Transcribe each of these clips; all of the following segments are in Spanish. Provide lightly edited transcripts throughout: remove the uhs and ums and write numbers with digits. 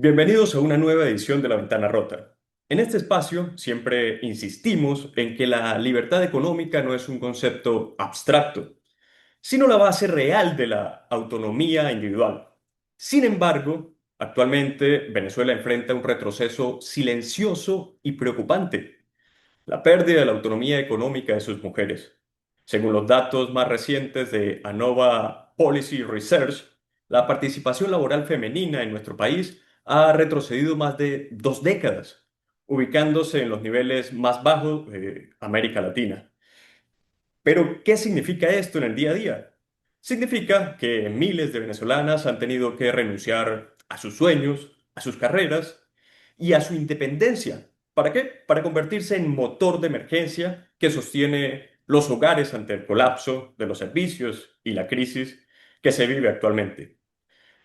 Bienvenidos a una nueva edición de La Ventana Rota. En este espacio siempre insistimos en que la libertad económica no es un concepto abstracto, sino la base real de la autonomía individual. Sin embargo, actualmente Venezuela enfrenta un retroceso silencioso y preocupante: la pérdida de la autonomía económica de sus mujeres. Según los datos más recientes de ANOVA Policy Research, la participación laboral femenina en nuestro país ha retrocedido más de 2 décadas, ubicándose en los niveles más bajos de América Latina. Pero, ¿qué significa esto en el día a día? Significa que miles de venezolanas han tenido que renunciar a sus sueños, a sus carreras y a su independencia. ¿Para qué? Para convertirse en motor de emergencia que sostiene los hogares ante el colapso de los servicios y la crisis que se vive actualmente.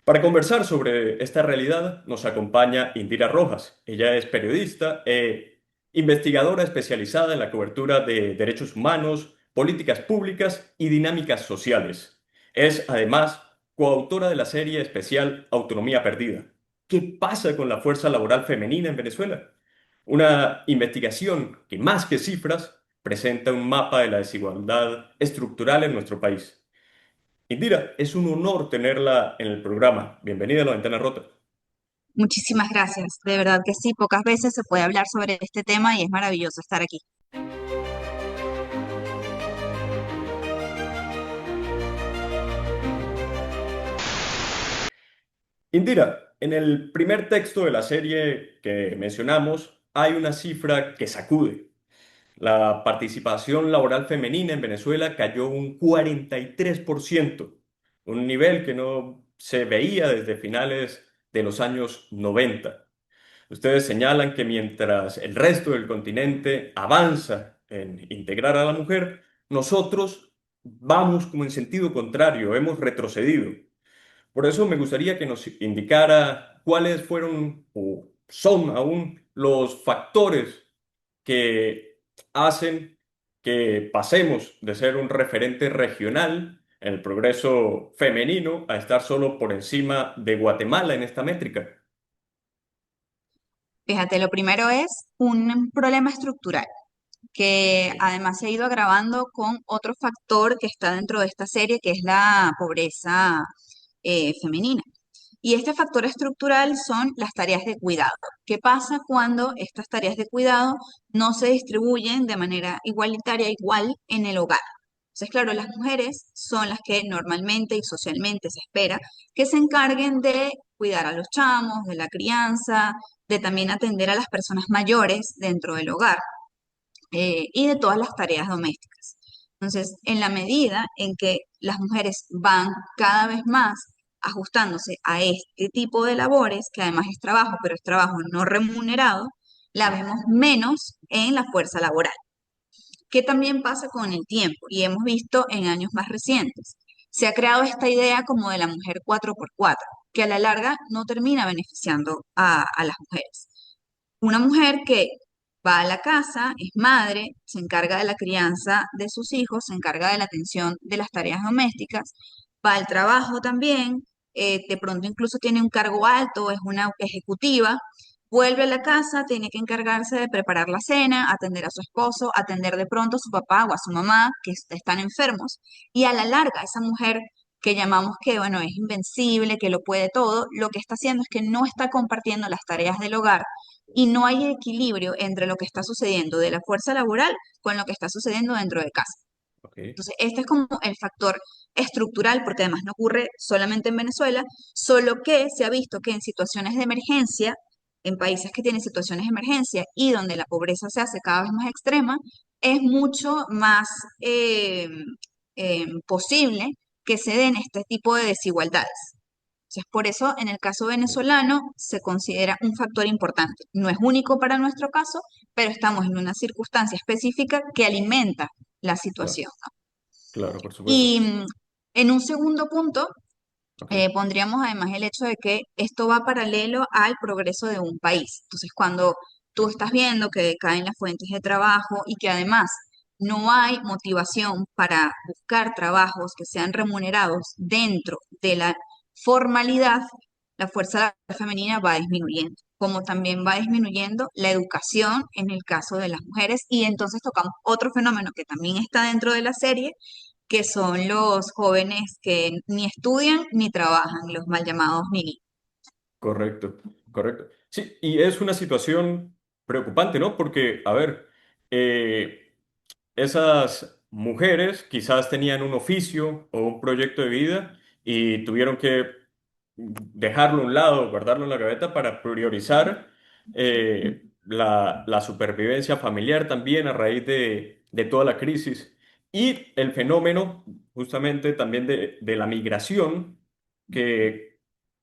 Para conversar sobre esta realidad nos acompaña Indira Rojas. Ella es periodista e investigadora especializada en la cobertura de derechos humanos, políticas públicas y dinámicas sociales. Es además coautora de la serie especial Autonomía Perdida. ¿Qué pasa con la fuerza laboral femenina en Venezuela? Una investigación que, más que cifras, presenta un mapa de la desigualdad estructural en nuestro país. Indira, es un honor tenerla en el programa. Bienvenida a La Ventana Rota. Muchísimas gracias. De verdad que sí, pocas veces se puede hablar sobre este tema y es maravilloso estar aquí. Indira, en el primer texto de la serie que mencionamos hay una cifra que sacude. La participación laboral femenina en Venezuela cayó un 43%, un nivel que no se veía desde finales de los años 90. Ustedes señalan que mientras el resto del continente avanza en integrar a la mujer, nosotros vamos como en sentido contrario, hemos retrocedido. Por eso me gustaría que nos indicara cuáles fueron o son aún los factores que hacen que pasemos de ser un referente regional en el progreso femenino a estar solo por encima de Guatemala en esta métrica. Fíjate, lo primero es un problema estructural que además se ha ido agravando con otro factor que está dentro de esta serie, que es la pobreza femenina. Y este factor estructural son las tareas de cuidado. ¿Qué pasa cuando estas tareas de cuidado no se distribuyen de manera igualitaria, igual en el hogar? Entonces, claro, las mujeres son las que normalmente y socialmente se espera que se encarguen de cuidar a los chamos, de la crianza, de también atender a las personas mayores dentro del hogar y de todas las tareas domésticas. Entonces, en la medida en que las mujeres van cada vez más ajustándose a este tipo de labores, que además es trabajo, pero es trabajo no remunerado, la vemos menos en la fuerza laboral. ¿Qué también pasa con el tiempo? Y hemos visto en años más recientes. Se ha creado esta idea como de la mujer 4x4, que a la larga no termina beneficiando a las mujeres. Una mujer que va a la casa, es madre, se encarga de la crianza de sus hijos, se encarga de la atención de las tareas domésticas, va al trabajo también, de pronto incluso tiene un cargo alto, es una ejecutiva, vuelve a la casa, tiene que encargarse de preparar la cena, atender a su esposo, atender de pronto a su papá o a su mamá que están enfermos, y a la larga esa mujer que llamamos que, bueno, es invencible, que lo puede todo, lo que está haciendo es que no está compartiendo las tareas del hogar y no hay equilibrio entre lo que está sucediendo de la fuerza laboral con lo que está sucediendo dentro de casa. Ok. Entonces, este es como el factor estructural, porque además no ocurre solamente en Venezuela, solo que se ha visto que en situaciones de emergencia, en países que tienen situaciones de emergencia y donde la pobreza se hace cada vez más extrema, es mucho más posible que se den este tipo de desigualdades. Entonces, por eso en el caso venezolano se considera un factor importante. No es único para nuestro caso, pero estamos en una circunstancia específica que alimenta la Claro, situación, ¿no? claro, por supuesto. Y en un segundo punto, Ok. pondríamos además el hecho de que esto va paralelo al progreso de un país. Entonces, cuando tú estás viendo que caen las fuentes de trabajo y que además no hay motivación para buscar trabajos que sean remunerados dentro de la formalidad, la fuerza laboral femenina va disminuyendo, como también va disminuyendo la educación en el caso de las mujeres. Y entonces tocamos otro fenómeno que también está dentro de la serie, que son los jóvenes que ni estudian ni trabajan, los mal llamados ninis. Correcto, correcto. Sí, y es una situación preocupante, ¿no? Porque, a ver, eh, esas mujeres quizás tenían un oficio o un proyecto de vida y tuvieron que dejarlo a un lado, guardarlo en la gaveta para priorizar la supervivencia familiar también a raíz de toda la crisis y el fenómeno justamente también de la migración que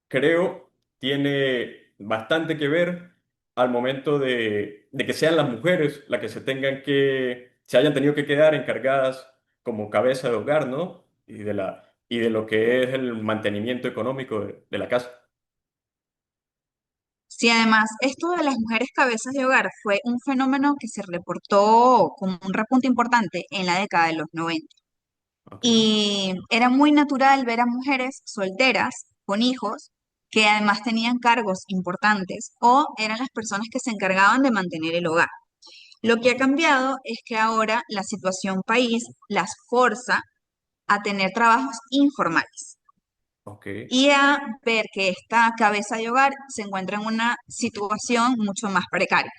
creo tiene bastante que ver al momento de que sean las mujeres las que se hayan tenido que quedar encargadas como cabeza de hogar, ¿no? Y de lo que es el mantenimiento económico de la casa. Si además esto de las mujeres cabezas de hogar fue un fenómeno que se reportó como un repunte importante en la década de los 90. Ok, Y era muy natural ver a mujeres solteras con hijos que además tenían cargos importantes o eran las personas que se encargaban de mantener el hogar. Lo que ha ok, cambiado es que ahora la situación país las forza a tener trabajos informales ok. y a ver que esta cabeza de hogar se encuentra en una situación mucho más precaria.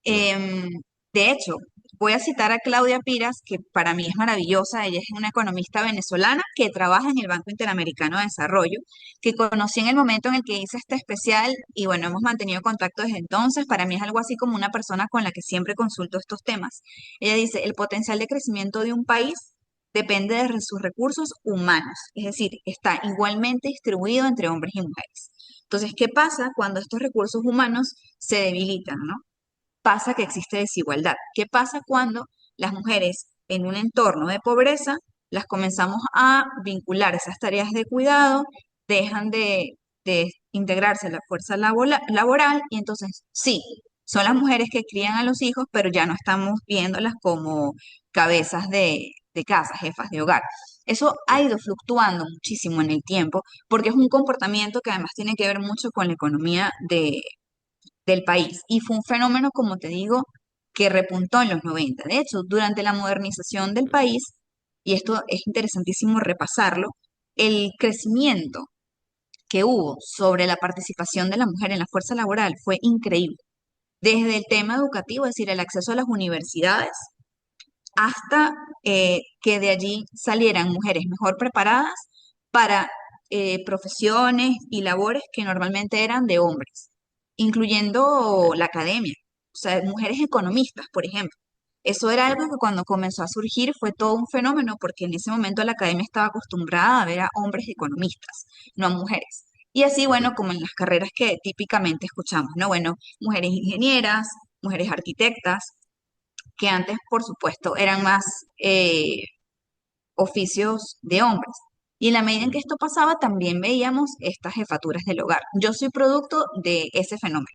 Claro. Em, de hecho, voy a citar a Claudia Piras, que para mí es maravillosa. Ella es una economista venezolana que trabaja en el Banco Interamericano de Desarrollo, que conocí en el momento en el que hice este especial y bueno, hemos mantenido contacto desde entonces. Para mí es algo así como una persona con la que siempre consulto estos temas. Ella dice, el potencial de crecimiento de un país depende de sus recursos humanos, es decir, está igualmente distribuido entre hombres y mujeres. Entonces, ¿qué pasa cuando estos recursos humanos se debilitan, ¿no? Pasa que existe desigualdad. ¿Qué pasa cuando las mujeres en un entorno de pobreza las comenzamos a vincular a esas tareas de cuidado, dejan de integrarse a la fuerza laboral y entonces sí, son las mujeres que crían a los hijos, pero ya no estamos viéndolas como cabezas de casa, jefas de hogar. Eso ha ido fluctuando muchísimo en el tiempo porque es un comportamiento que además tiene que ver mucho con la economía del país. Y fue un fenómeno, como te digo, que repuntó en los 90. De hecho, durante la modernización del país, y esto es interesantísimo repasarlo, el crecimiento que hubo sobre la participación de la mujer en la fuerza laboral fue increíble. Desde el tema educativo, es decir, el acceso a las universidades, hasta que de allí salieran mujeres mejor preparadas para profesiones y labores que normalmente eran de hombres, incluyendo la academia, o sea, mujeres economistas, por ejemplo. Eso era Sí, algo que cuando comenzó a surgir fue todo un fenómeno, porque en ese momento la academia estaba acostumbrada a ver a hombres economistas, no a mujeres. Y así, bueno, correcto. como en las carreras que típicamente escuchamos, ¿no? Bueno, mujeres ingenieras, mujeres arquitectas, que antes, por supuesto, eran más oficios de hombres. Y en la medida en que Sí, esto pasaba, también veíamos estas jefaturas del hogar. Yo soy producto de ese fenómeno.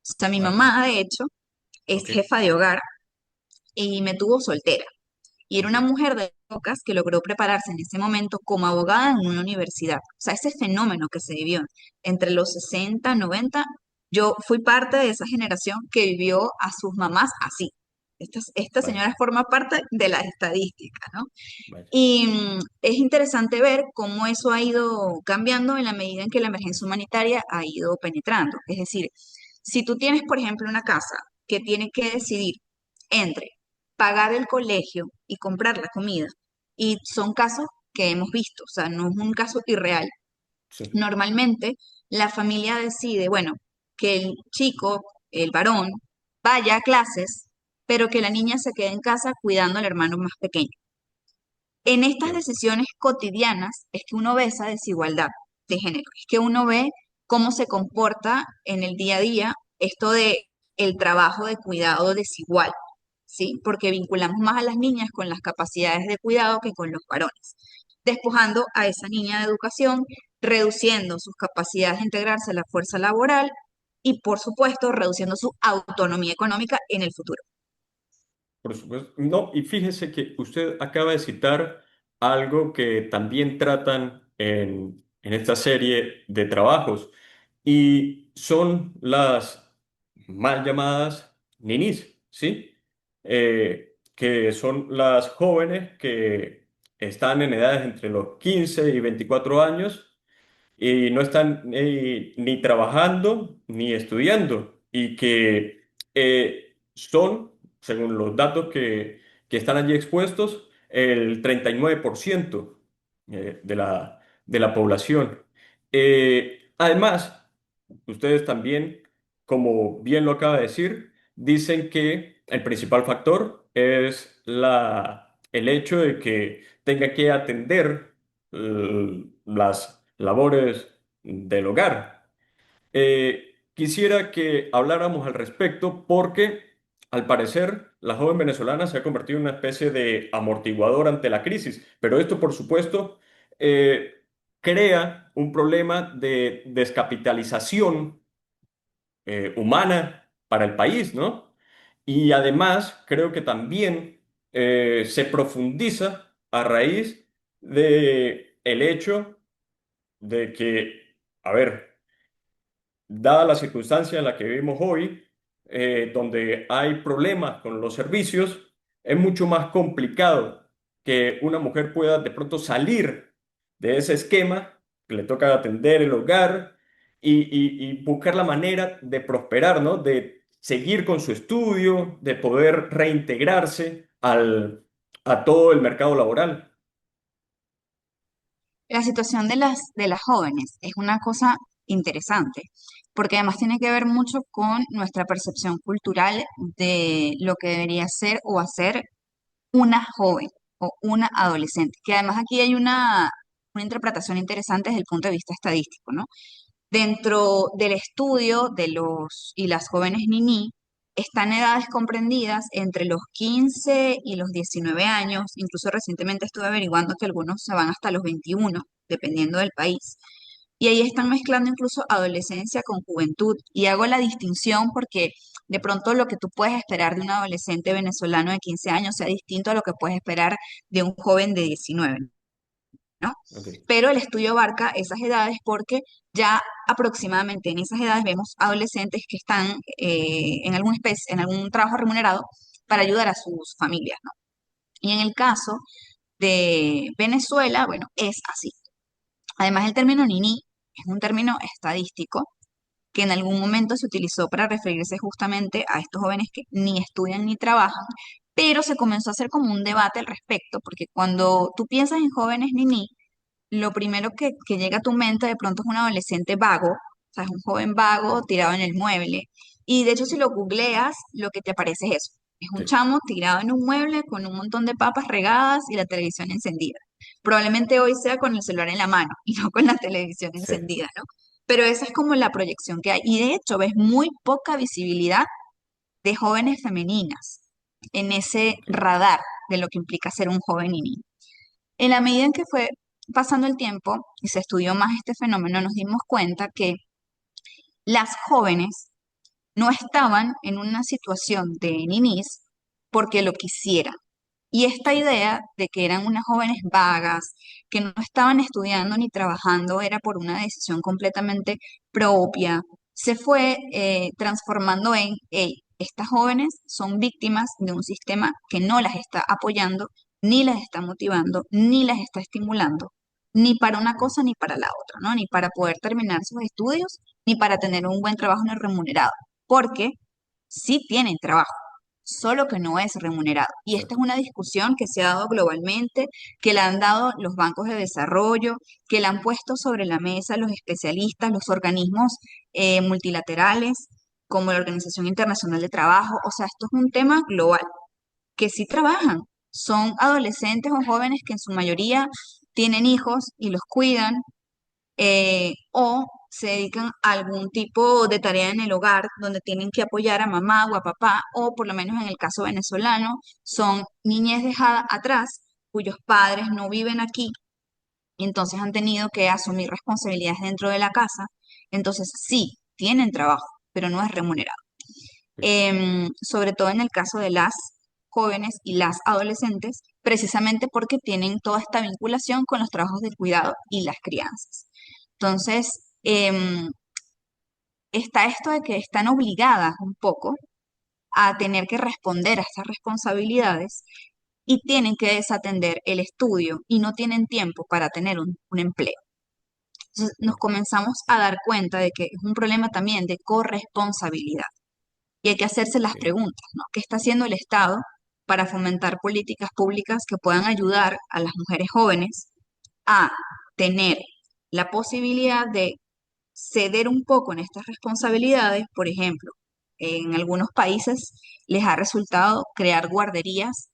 O sea, mi vale. mamá, de hecho, es Ok, jefa de hogar y me tuvo soltera. Y era ok. una mujer de pocas que logró prepararse en ese momento como abogada en una universidad. O sea, ese fenómeno que se vivió entre los 60 90, yo fui parte de esa generación que vivió a sus mamás así. Esta Vaya, señora forma parte de la estadística, ¿no? vaya. Y es interesante ver cómo eso ha ido cambiando en la medida en que la emergencia humanitaria ha ido penetrando. Es decir, si tú tienes, por ejemplo, una casa que tiene que decidir entre pagar el colegio y comprar la comida, y son casos que hemos visto, o sea, no es un caso irreal. Sí, Normalmente la familia decide, bueno, que el chico, el varón, vaya a clases, pero que la niña se quede en casa cuidando al hermano más pequeño. En estas claro. decisiones cotidianas es que uno ve esa desigualdad de género, es que uno ve cómo se comporta en el día a día esto de el trabajo de cuidado desigual, ¿sí? Porque vinculamos más a las niñas con las capacidades de cuidado que con los varones, despojando a esa niña de educación, reduciendo sus capacidades de integrarse a la fuerza laboral y, por supuesto, reduciendo su autonomía económica en el futuro. Por supuesto. No, y fíjese que usted acaba de citar algo que también tratan en esta serie de trabajos y son las mal llamadas ninis, ¿sí? Que son las jóvenes que están en edades entre los 15 y 24 años y no están ni trabajando ni estudiando y que son, según los datos que están allí expuestos, el 39% de la población. Además, ustedes también, como bien lo acaba de decir, dicen que el principal factor es el hecho de que tenga que atender las labores del hogar. Quisiera que habláramos al respecto porque, al parecer, la joven venezolana se ha convertido en una especie de amortiguador ante la crisis, pero esto, por supuesto, crea un problema de descapitalización humana para el país, ¿no? Y además, creo que también se profundiza a raíz de el hecho de que, a ver, dada la circunstancia en la que vivimos hoy, donde hay problemas con los servicios, es mucho más complicado que una mujer pueda de pronto salir de ese esquema que le toca atender el hogar y buscar la manera de prosperar, ¿no? De seguir con su estudio, de poder reintegrarse a todo el mercado laboral. La situación de las jóvenes es una cosa interesante, porque además tiene que ver mucho con nuestra percepción cultural de lo que debería ser o hacer una joven o una adolescente, que además aquí hay una interpretación interesante desde el punto de vista estadístico, ¿no? Dentro del estudio de los y las jóvenes niní, están edades comprendidas entre los 15 y los 19 años, incluso recientemente estuve averiguando que algunos se van hasta los 21, dependiendo del país. Y ahí están mezclando incluso adolescencia con juventud. Y hago la distinción porque de pronto lo que tú puedes esperar de un adolescente venezolano de 15 años sea distinto a lo que puedes esperar de un joven de 19, ¿no? Ok, Pero el estudio abarca esas edades porque ya aproximadamente en esas edades vemos adolescentes que están en algún trabajo remunerado para ayudar a sus familias, ¿no? Y en el caso de Venezuela, bueno, es así. Además, el término niní es un término estadístico que en algún momento se utilizó para referirse justamente a estos jóvenes que ni estudian ni trabajan, pero se comenzó a hacer como un debate al respecto, porque cuando tú piensas en jóvenes niní, lo primero que llega a tu mente de pronto es un adolescente vago, o sea, es un joven vago tirado en el mueble. Y de hecho, si lo googleas, lo que te aparece es eso. Es un sí, chamo tirado en un mueble con un montón de papas regadas y la televisión encendida. Probablemente hoy sea con el celular en la mano y no con la televisión sí, encendida, ¿no? Pero esa es como la proyección que hay. Y de hecho, ves muy poca visibilidad de jóvenes femeninas en ese ok, radar de lo que implica ser un joven y niño. En la medida en que fue pasando el tiempo y se estudió más este fenómeno, nos dimos cuenta que las jóvenes no estaban en una situación de ninis porque lo quisieran. Y esta idea de que eran unas jóvenes vagas, que no estaban estudiando ni trabajando, era por una decisión completamente propia, se fue transformando en, hey, estas jóvenes son víctimas de un sistema que no las está apoyando, ni las está motivando, ni las está estimulando, ni para una cosa ni para la otra, ¿no? Ni para poder terminar sus estudios, ni para tener un buen trabajo no remunerado, porque sí tienen trabajo solo que no es remunerado. Y esta es exacto, una discusión que se ha dado globalmente, que la han dado los bancos de desarrollo, que la han puesto sobre la mesa los especialistas, los organismos multilaterales, como la Organización Internacional de Trabajo. O sea, esto es un tema global, que sí trabajan. Son adolescentes o jóvenes que en su mayoría tienen hijos y los cuidan, o se dedican a algún tipo de tarea en el hogar donde tienen que apoyar a mamá o a papá, o por lo menos en el caso venezolano, son niñez dejada atrás cuyos padres no viven aquí y entonces han tenido que asumir responsabilidades dentro de la casa. Entonces sí, tienen trabajo, pero no es remunerado. sí, Sobre todo en el caso de las jóvenes y las adolescentes precisamente porque tienen toda esta vinculación con los trabajos de cuidado y las crianzas. Entonces, está esto de que están obligadas un poco a tener que responder a estas responsabilidades y tienen que desatender el estudio y no tienen tiempo para tener un empleo. Entonces, nos comenzamos a dar cuenta de que es un problema también de corresponsabilidad y hay que hacerse las Sí, preguntas, ¿no? ¿Qué está haciendo el Estado para fomentar políticas públicas que puedan ayudar a las mujeres jóvenes a tener la posibilidad de ceder un poco en estas responsabilidades? Por ejemplo, en algunos países les ha resultado crear guarderías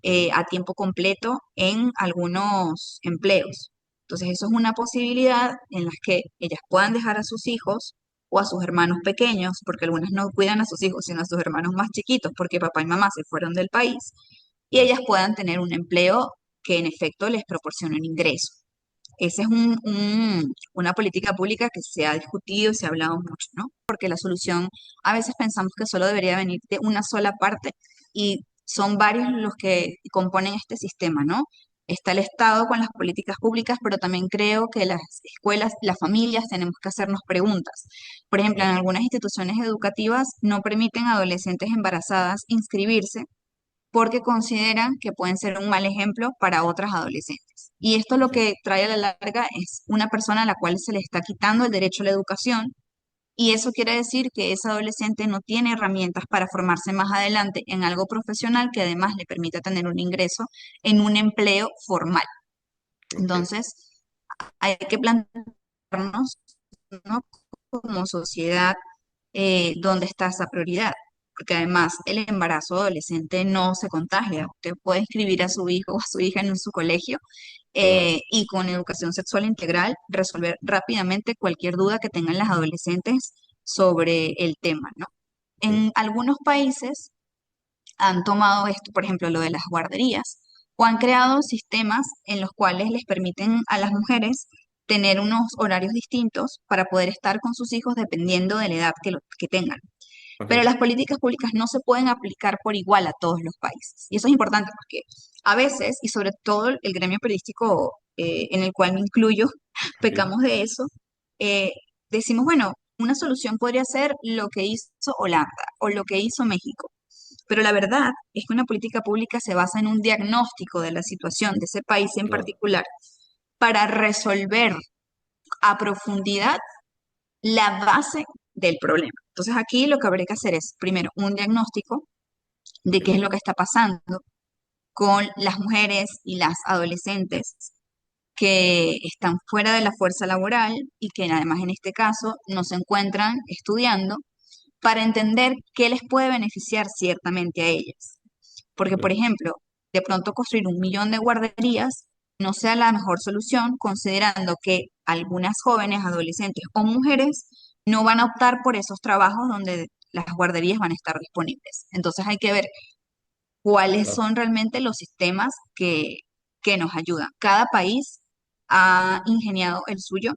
sí, a tiempo completo en algunos empleos. Entonces, eso es una posibilidad en la que ellas puedan dejar a sus hijos o a sus hermanos pequeños, porque algunas no cuidan a sus hijos, sino a sus hermanos más chiquitos, porque papá y mamá se fueron del país, y claro, ellas puedan tener un empleo que en efecto les proporcione un ingreso. Esa es una política pública que se ha discutido y se ha hablado mucho, ¿no? Porque la solución a veces pensamos que solo debería venir de una sola parte y son varios los que componen este sistema, ¿no? Está el Estado con las políticas públicas, pero también creo que las escuelas, las familias tenemos que hacernos preguntas. Por ejemplo, en claro, algunas instituciones educativas no permiten a adolescentes embarazadas inscribirse porque consideran que pueden ser un mal ejemplo para otras adolescentes. Y esto lo sí, que trae a la larga es una persona a la cual se le está quitando el derecho a la educación y eso quiere decir que esa adolescente no tiene herramientas para formarse más adelante en algo profesional que además le permita tener un ingreso en un empleo formal. ok, Entonces, hay que plantearnos, ¿no? Como sociedad, dónde está esa prioridad. Porque además el embarazo adolescente no se contagia. Usted puede inscribir a su hijo o a su hija en su colegio claro, y con educación sexual integral resolver rápidamente cualquier duda que tengan las adolescentes sobre el tema, ¿no? sí, En algunos países han tomado esto, por ejemplo, lo de las guarderías, o han creado sistemas en los cuales les permiten a las mujeres tener unos horarios distintos para poder estar con sus hijos dependiendo de la edad que tengan. Pero ok, las políticas públicas no se pueden aplicar por igual a todos los países. Y eso es importante porque a veces, y sobre todo el gremio periodístico en el cual me incluyo, sí, pecamos de eso, eh, decimos, bueno, una solución podría ser lo que hizo Holanda o lo que hizo México. Pero la verdad es que una política pública se basa en un diagnóstico de la situación de ese país en claro, particular para resolver a profundidad la base del problema. Entonces aquí lo que habría que hacer es, primero, un diagnóstico de qué es sí, lo que está pasando con las mujeres y las adolescentes que están fuera de la fuerza laboral y que además en este caso no se encuentran estudiando para entender qué les puede beneficiar ciertamente a ellas. Porque, por claro, ejemplo, de pronto construir 1 millón de guarderías no sea la mejor solución, considerando que algunas jóvenes, adolescentes o mujeres no van a optar por esos trabajos donde las guarderías van a estar disponibles. Entonces hay que ver cuáles claro, son realmente los sistemas que nos ayudan. Cada país ha ingeniado el suyo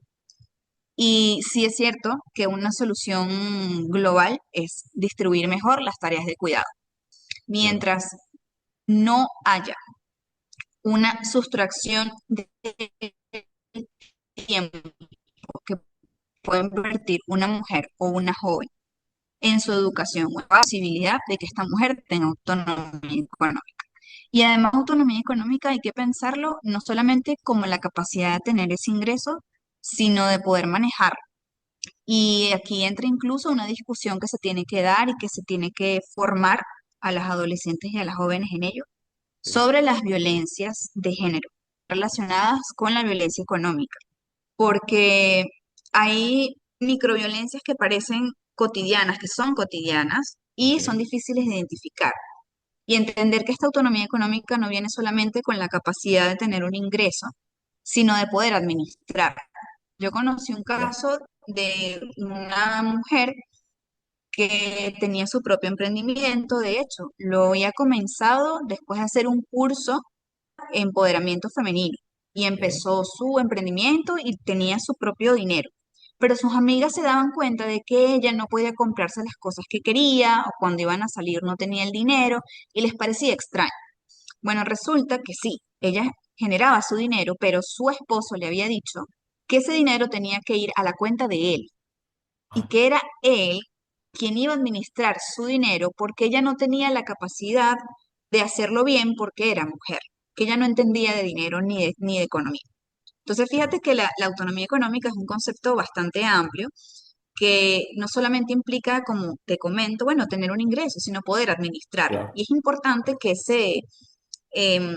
y sí es cierto que una solución global es distribuir mejor las tareas de cuidado. claro, Mientras no haya una sustracción de tiempo que puede invertir una mujer o una joven en su educación, o la posibilidad de que esta mujer tenga autonomía económica. Y además autonomía económica hay que pensarlo no solamente como la capacidad de tener ese ingreso, sino de poder manejarlo. Y aquí entra incluso una discusión que se tiene que dar y que se tiene que formar a las adolescentes y a las jóvenes en ello sí, sobre las violencias de género relacionadas con la violencia económica, porque hay microviolencias que parecen cotidianas, que son cotidianas y son ok, difíciles de identificar. Y entender que esta autonomía económica no viene solamente con la capacidad de tener un ingreso, sino de poder administrar. Yo conocí un claro, caso de una mujer que tenía su propio emprendimiento, de hecho, lo había comenzado después de hacer un curso de empoderamiento femenino y ok, empezó su emprendimiento y tenía su propio dinero. Pero sus amigas se daban cuenta de que ella no podía comprarse las cosas que quería o cuando iban a salir no tenía el dinero y les parecía extraño. Bueno, resulta que sí, ella generaba su dinero, pero su esposo le había dicho que ese dinero tenía que ir a la cuenta de él y Ah, que era él quien iba a administrar su dinero porque ella no tenía la capacidad de hacerlo bien porque era mujer, que ella no entendía de dinero ni de economía. Entonces, fíjate que la autonomía económica es un concepto bastante amplio que no solamente implica, como te comento, bueno, tener un ingreso, sino poder administrarlo. Y claro, es importante em,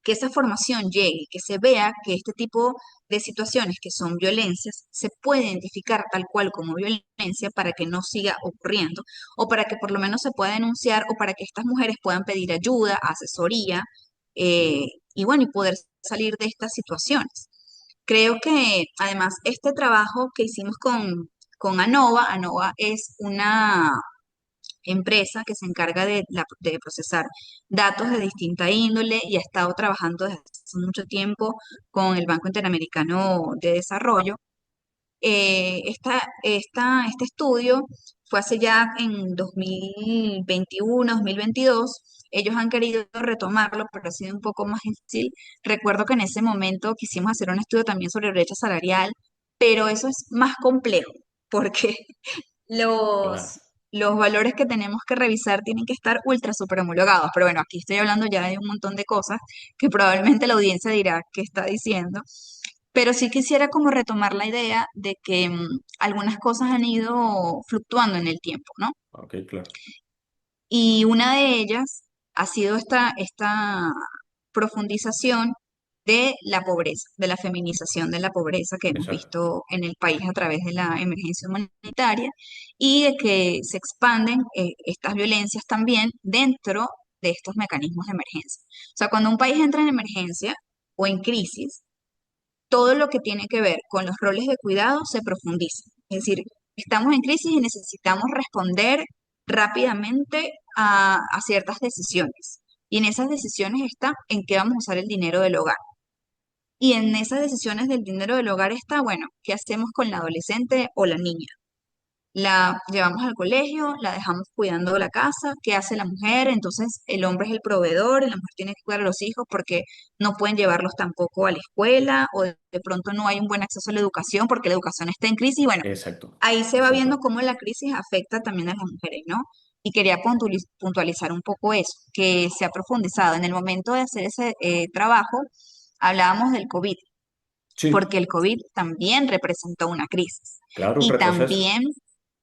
que esa formación llegue, que se vea que este tipo de situaciones que son violencias se puede identificar tal cual como violencia para que no siga ocurriendo o para que por lo menos se pueda denunciar o para que estas mujeres puedan pedir ayuda, asesoría eh, y bueno, y poder salir de estas situaciones. Creo que además este trabajo que hicimos con ANOVA, ANOVA es una empresa que se encarga de procesar datos de distinta índole y ha estado trabajando desde hace mucho tiempo con el Banco Interamericano de Desarrollo. Este estudio fue hace ya en 2021, 2022. Ellos han querido retomarlo, pero ha sido un poco más difícil. Recuerdo que en ese momento quisimos hacer un estudio también sobre brecha salarial, pero eso es más complejo porque claro. los valores que tenemos que revisar tienen que estar ultra super homologados. Pero bueno, aquí estoy hablando ya de un montón de cosas que probablemente la audiencia dirá que está diciendo. Pero sí quisiera como retomar la idea de que algunas cosas han ido fluctuando en el tiempo, ¿no? Ok, claro. Y una de ellas ha sido esta profundización de la pobreza, de la feminización de la pobreza que hemos Exacto. visto en el país a través de la emergencia humanitaria y de que se expanden estas violencias también dentro de estos mecanismos de emergencia. O sea, cuando un país entra en emergencia o en crisis, todo lo que tiene que ver con los roles de cuidado se profundiza. Es decir, estamos en crisis y necesitamos responder rápidamente a ciertas decisiones. Y en esas decisiones está en qué vamos a usar el dinero del hogar. Y en esas decisiones del dinero del hogar está, bueno, ¿qué hacemos con la adolescente o la niña? La llevamos al colegio, la dejamos cuidando la casa, ¿qué hace la mujer? Entonces el hombre es el proveedor y la mujer tiene que cuidar a los hijos porque no pueden llevarlos tampoco a la escuela o de pronto no hay un buen acceso a la educación porque la educación está en crisis. Y bueno, Exacto. ahí se va viendo Exacto. cómo la crisis afecta también a las mujeres, ¿no? Y quería puntualizar un poco eso, que se ha profundizado. En el momento de hacer ese trabajo, hablábamos del COVID, Sí, porque el COVID también representó una crisis. claro, un Y retroceso. también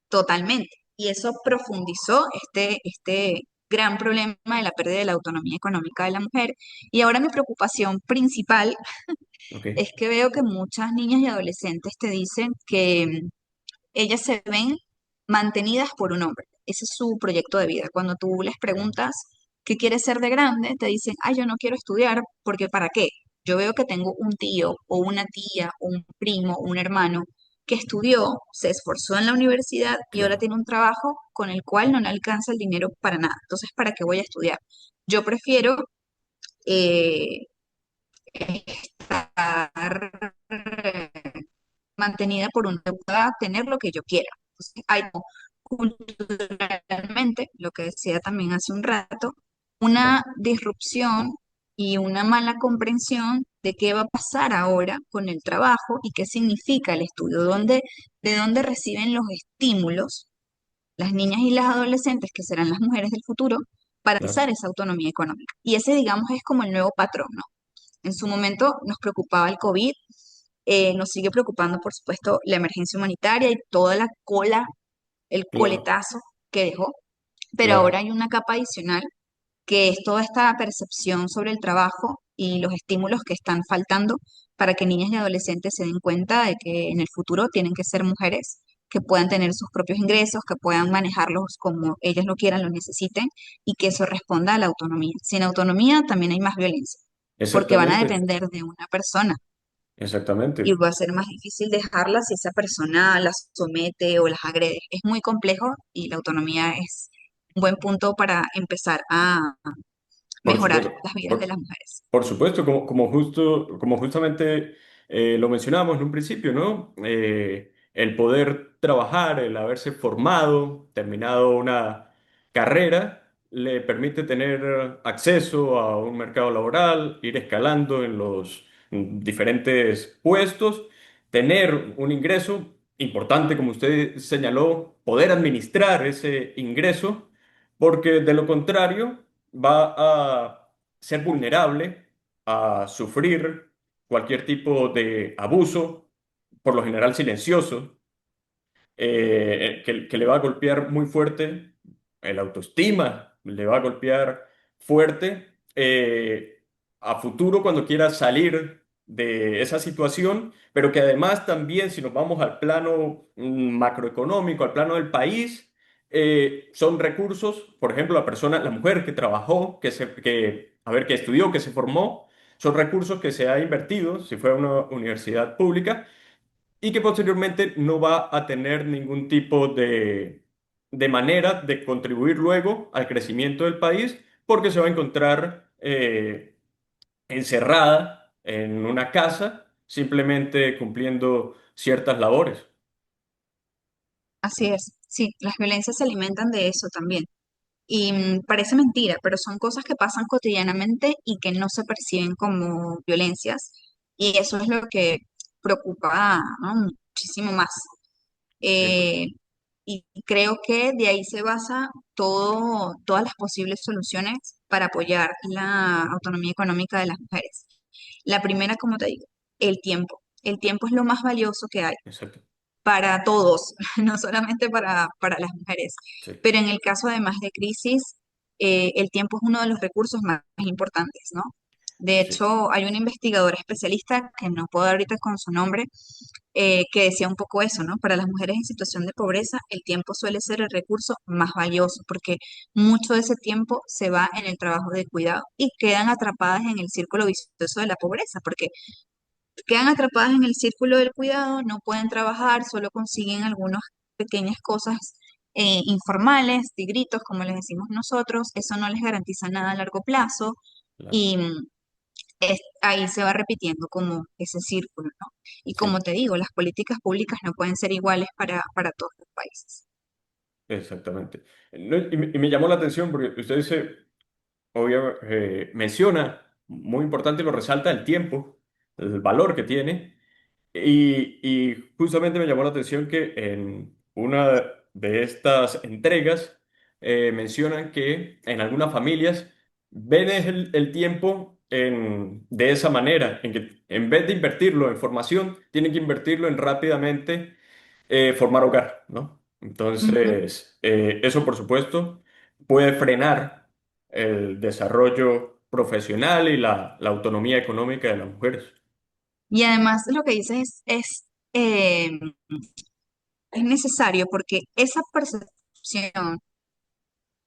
totalmente. Y eso profundizó este gran problema de la pérdida de la autonomía económica de la mujer. Y ahora mi preocupación principal Ok, es que veo que muchas niñas y adolescentes te dicen que ellas se ven mantenidas por un hombre. Ese es su proyecto de vida. Cuando tú les preguntas qué quieres ser de grande, te dicen, ay, yo no quiero estudiar, porque ¿para qué? Yo veo que tengo un tío o una tía o un primo o un hermano que estudió, se esforzó en la universidad y ahora claro. tiene un trabajo con el cual no le alcanza el dinero para nada. Entonces, ¿para qué voy a estudiar? Yo prefiero eh, estar mantenida por una pueda tener lo que yo quiera. Entonces, hay culturalmente, lo que decía también hace un rato, una Claro, disrupción y una mala comprensión de qué va a pasar ahora con el trabajo y qué significa el estudio, de dónde reciben los estímulos las niñas y las adolescentes, que serán las mujeres del futuro, para claro. alcanzar esa autonomía económica. Y ese, digamos, es como el nuevo patrón, ¿no? En su momento nos preocupaba el COVID, nos sigue preocupando, por supuesto, la emergencia humanitaria y toda la cola, el Claro, coletazo que dejó, pero ahora claro. hay una capa adicional que es toda esta percepción sobre el trabajo y los estímulos que están faltando para que niñas y adolescentes se den cuenta de que en el futuro tienen que ser mujeres que puedan tener sus propios ingresos, que puedan manejarlos como ellas lo quieran, lo necesiten y que eso responda a la autonomía. Sin autonomía también hay más violencia, porque van a Exactamente, depender de una persona y exactamente. va a ser más difícil dejarlas si esa persona las somete o las agrede. Es muy complejo y la autonomía es un buen punto para empezar a Por mejorar supuesto. las vidas de las mujeres. Por supuesto, como justamente lo mencionábamos en un principio, ¿no? El poder trabajar, el haberse formado, terminado una carrera le permite tener acceso a un mercado laboral, ir escalando en los diferentes puestos, tener un ingreso importante, como usted señaló, poder administrar ese ingreso, porque de lo contrario va a ser vulnerable a sufrir cualquier tipo de abuso, por lo general silencioso, que le va a golpear muy fuerte el autoestima, le va a golpear fuerte a futuro cuando quiera salir de esa situación, pero que además también si nos vamos al plano macroeconómico, al plano del país, son recursos, por ejemplo, la persona, la mujer que trabajó, a ver, que estudió, que se formó, son recursos que se ha invertido, si fuera una universidad pública, y que posteriormente no va a tener ningún tipo de manera de contribuir luego al crecimiento del país porque se va a encontrar encerrada en una casa simplemente cumpliendo ciertas labores. Así es, sí, las violencias se alimentan de eso también. Y parece mentira, pero son cosas que pasan cotidianamente y que no se perciben como violencias. Y eso es lo que preocupa, ¿no? Muchísimo más. 100%. Eh, y creo que de ahí se basa todas las posibles soluciones para apoyar la autonomía económica de las mujeres. La primera, como te digo, el tiempo. El tiempo es lo más valioso que hay Exacto. para todos, no solamente para las mujeres. Sí, Pero en el caso además de crisis, el tiempo es uno de los recursos más importantes, ¿no? De sí, hecho, hay una investigadora especialista, que no puedo dar ahorita con su nombre, que decía un poco eso, ¿no? Para las mujeres en situación de pobreza, el tiempo suele ser el recurso más valioso, porque mucho de ese tiempo se va en el trabajo de cuidado y quedan atrapadas en el círculo vicioso de la pobreza, porque quedan atrapadas en el círculo del cuidado, no pueden trabajar, solo consiguen algunas pequeñas cosas informales, tigritos, como les decimos nosotros, eso no les garantiza nada a largo plazo claro. y ahí se va repitiendo como ese círculo, ¿no? Y como Sí, te digo, las políticas públicas no pueden ser iguales para todos los países. exactamente. No, y me llamó la atención porque usted dice, menciona, muy importante y lo resalta, el tiempo, el valor que tiene. Y justamente me llamó la atención que en una de estas entregas mencionan que en algunas familias ven el tiempo de esa manera, en que en vez de invertirlo en formación, tienen que invertirlo en rápidamente formar hogar, ¿no? Ujú. Entonces, eso por supuesto puede frenar el desarrollo profesional y la autonomía económica de las mujeres. Y además lo que dices es necesario porque esa percepción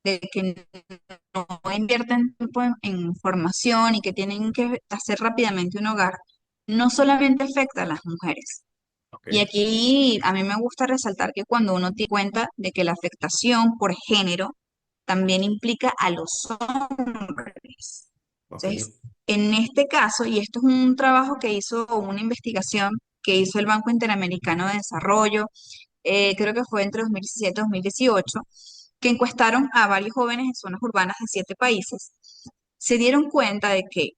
de que no invierten tiempo en formación y que tienen que hacer rápidamente un hogar, no solamente afecta a las mujeres. Ok, Y aquí a mí me gusta resaltar que cuando uno tiene cuenta de que la afectación por género también implica a los hombres. ok, Entonces, en este caso, y esto es un trabajo que hizo una investigación que hizo el Banco Interamericano de Desarrollo, creo que fue entre 2017 y 2018, que encuestaron a varios jóvenes en zonas urbanas de 7 países, se dieron cuenta de que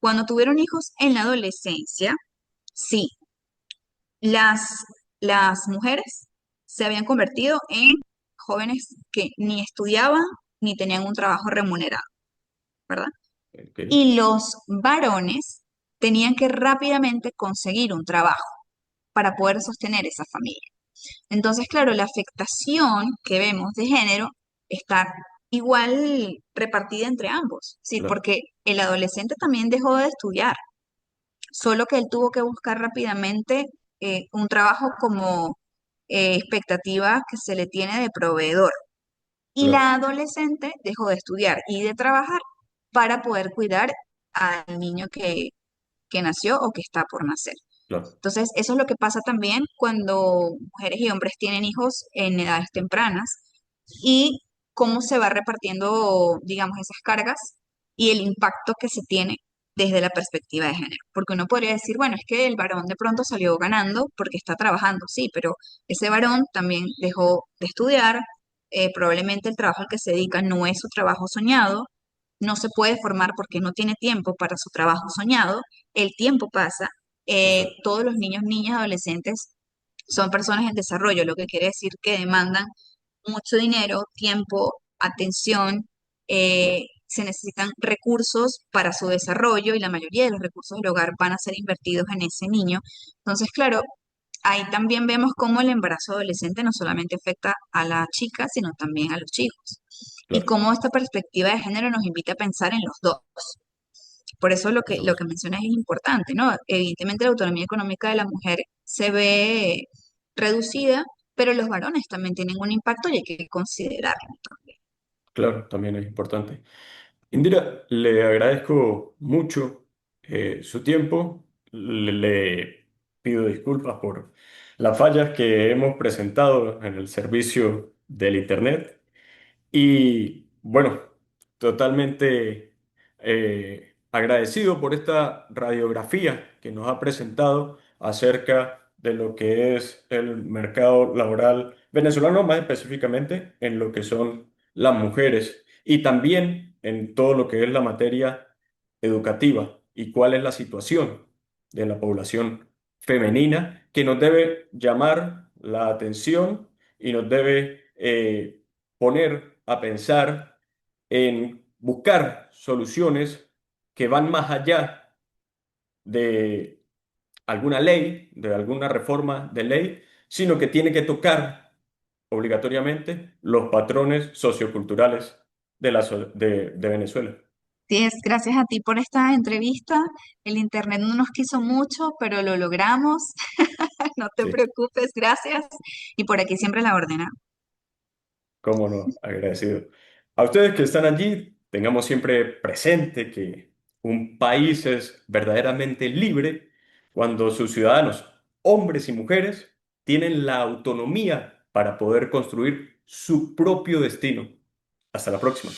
cuando tuvieron hijos en la adolescencia, sí, las, las mujeres se habían convertido en jóvenes que ni estudiaban ni tenían un trabajo remunerado, ¿verdad? ok, Y los varones tenían que rápidamente conseguir un trabajo para poder sostener esa familia. Entonces, claro, la afectación que vemos de género está igual repartida entre ambos, ¿sí? claro, Porque el adolescente también dejó de estudiar, solo que él tuvo que buscar rápidamente un trabajo como expectativa que se le tiene de proveedor. Y claro, la adolescente dejó de estudiar y de trabajar para poder cuidar al niño que nació o que está por nacer. claro, Entonces, eso es lo que pasa también cuando mujeres y hombres tienen hijos en edades tempranas y cómo se va repartiendo, digamos, esas cargas y el impacto que se tiene desde la perspectiva de género. Porque uno podría decir, bueno, es que el varón de pronto salió ganando porque está trabajando, sí, pero ese varón también dejó de estudiar, probablemente el trabajo al que se dedica no es su trabajo soñado, no se puede formar porque no tiene tiempo para su trabajo soñado, el tiempo pasa, Exacto, todos los niños, niñas, adolescentes son personas en desarrollo, lo que quiere decir que demandan mucho dinero, tiempo, atención, claro, se necesitan recursos para su desarrollo y la mayoría de los recursos del hogar van a ser invertidos en ese niño. Entonces, claro, ahí también vemos cómo el embarazo adolescente no solamente afecta a la chica, sino también a los chicos. Y claro, cómo esta perspectiva de género nos invita a pensar en los dos. Por eso por lo que supuesto. mencionas es importante, ¿no? Evidentemente la autonomía económica de la mujer se ve reducida, pero los varones también tienen un impacto y hay que considerarlo. Claro, también es importante. Indira, le agradezco mucho su tiempo. Le pido disculpas por las fallas que hemos presentado en el servicio del Internet. Y bueno, totalmente agradecido por esta radiografía que nos ha presentado acerca de lo que es el mercado laboral venezolano, más específicamente en lo que son las mujeres y también en todo lo que es la materia educativa y cuál es la situación de la población femenina que nos debe llamar la atención y nos debe poner a pensar en buscar soluciones que van más allá de alguna ley, de alguna reforma de ley, sino que tiene que tocar obligatoriamente los patrones socioculturales de Venezuela. Sí, es gracias a ti por esta entrevista. El internet no nos quiso mucho, pero lo logramos. No te Sí, preocupes, gracias. Y por aquí siempre la ordena. cómo no, agradecido. A ustedes que están allí, tengamos siempre presente que un país es verdaderamente libre cuando sus ciudadanos, hombres y mujeres, tienen la autonomía para poder construir su propio destino. Hasta la próxima.